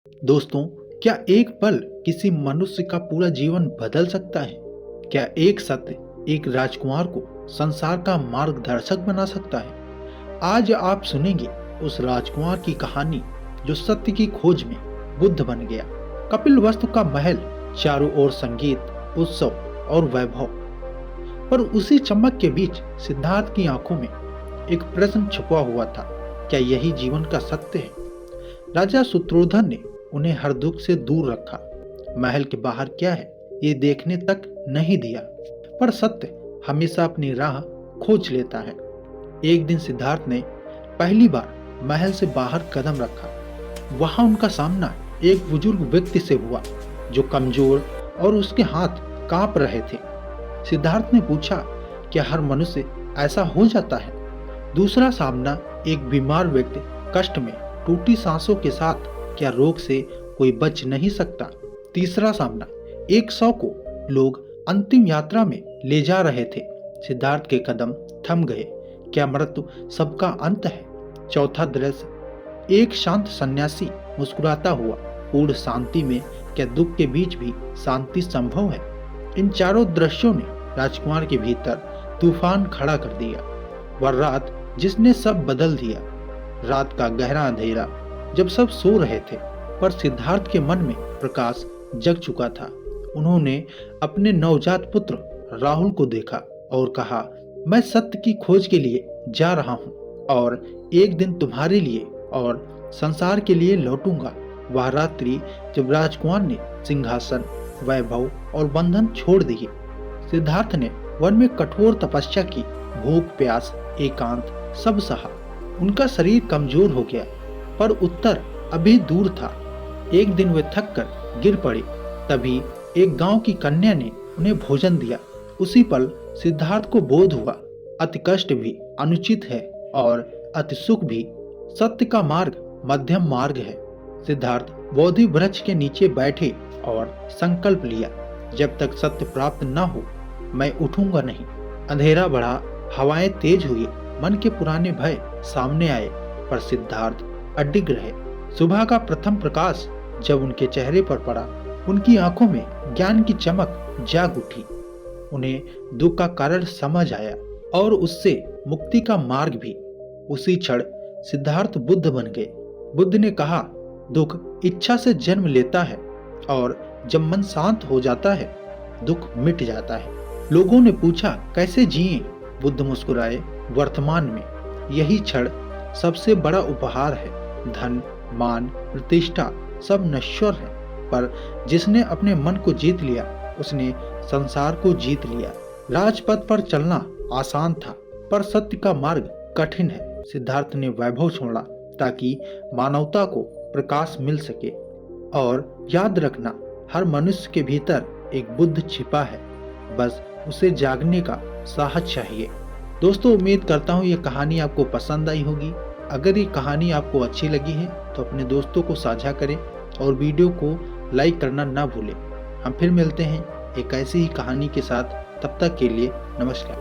दोस्तों, क्या एक पल किसी मनुष्य का पूरा जीवन बदल सकता है? क्या एक सत्य एक राजकुमार को संसार का मार्गदर्शक बना सकता है? आज आप सुनेंगे उस राजकुमार की कहानी जो सत्य की खोज में बुद्ध बन गया। कपिलवस्तु का महल, चारों ओर संगीत, उत्सव और वैभव, पर उसी चमक के बीच सिद्धार्थ की आंखों में एक प्रश्न छुपा हुआ था। क्या यही जीवन का सत्य है? राजा शत्रुघ्न ने उन्हें हर दुख से दूर रखा, महल के बाहर क्या है ये देखने तक नहीं दिया, पर सत्य हमेशा अपनी राह खोज लेता है। एक दिन सिद्धार्थ ने पहली बार महल से बाहर कदम रखा। वहां उनका सामना एक बुजुर्ग व्यक्ति से हुआ जो कमजोर और उसके हाथ कांप रहे थे। सिद्धार्थ ने पूछा, क्या हर मनुष्य ऐसा हो जाता है? दूसरा सामना एक बीमार व्यक्ति, कष्ट में, टूटी सांसों के साथ, क्या रोग से कोई बच नहीं सकता? तीसरा सामना एक शव को लोग अंतिम यात्रा में ले जा रहे थे। सिद्धार्थ के कदम थम गए। क्या मृत्यु सबका अंत है? चौथा दृश्य एक शांत सन्यासी मुस्कुराता हुआ, पूर्ण शांति में। क्या दुख के बीच भी शांति संभव है? इन चारों दृश्यों ने राजकुमार के भीतर तूफान खड़ा कर दिया। वह रात जिसने सब बदल दिया। रात का गहरा अंधेरा, जब सब सो रहे थे, पर सिद्धार्थ के मन में प्रकाश जग चुका था। उन्होंने अपने नवजात पुत्र राहुल को देखा और कहा, मैं सत्य की खोज के लिए जा रहा हूँ और एक दिन तुम्हारे लिए और संसार के लिए लौटूंगा। वह रात्रि जब राजकुमार ने सिंहासन, वैभव और बंधन छोड़ दिए। सिद्धार्थ ने वन में कठोर तपस्या की, भूख, प्यास, एकांत सब सहा। उनका शरीर कमजोर हो गया, पर उत्तर अभी दूर था। एक दिन वे थक कर गिर पड़े। तभी एक गांव की कन्या ने उन्हें भोजन दिया। उसी पल सिद्धार्थ को बोध हुआ, अति कष्ट भी अनुचित है और अति सुख भी। सत्य का मार्ग मध्यम मार्ग है। सिद्धार्थ बोधि वृक्ष के नीचे बैठे और संकल्प लिया, जब तक सत्य प्राप्त न हो मैं उठूंगा नहीं। अंधेरा बढ़ा, हवाएं तेज हुई, मन के पुराने भय सामने आए, पर सिद्धार्थ अडिग रहे। सुबह का प्रथम प्रकाश जब उनके चेहरे पर पड़ा, उनकी आंखों में ज्ञान की चमक जाग उठी। उन्हें दुख का कारण समझ आया और उससे मुक्ति का मार्ग भी। उसी क्षण सिद्धार्थ बुद्ध बन गए। बुद्ध ने कहा, दुख इच्छा से जन्म लेता है और जब मन शांत हो जाता है, दुख मिट जाता है। लोगों ने पूछा, कैसे जिए? बुद्ध मुस्कुराए, वर्तमान में। यही क्षण सबसे बड़ा उपहार है। धन, मान, प्रतिष्ठा सब नश्वर है, पर जिसने अपने मन को जीत लिया, उसने संसार को जीत लिया। राजपथ पर चलना आसान था, पर सत्य का मार्ग कठिन है। सिद्धार्थ ने वैभव छोड़ा ताकि मानवता को प्रकाश मिल सके। और याद रखना, हर मनुष्य के भीतर एक बुद्ध छिपा है, बस उसे जागने का साहस चाहिए। दोस्तों, उम्मीद करता हूँ ये कहानी आपको पसंद आई होगी। अगर ये कहानी आपको अच्छी लगी है तो अपने दोस्तों को साझा करें और वीडियो को लाइक करना ना भूलें। हम फिर मिलते हैं एक ऐसी ही कहानी के साथ। तब तक के लिए नमस्कार।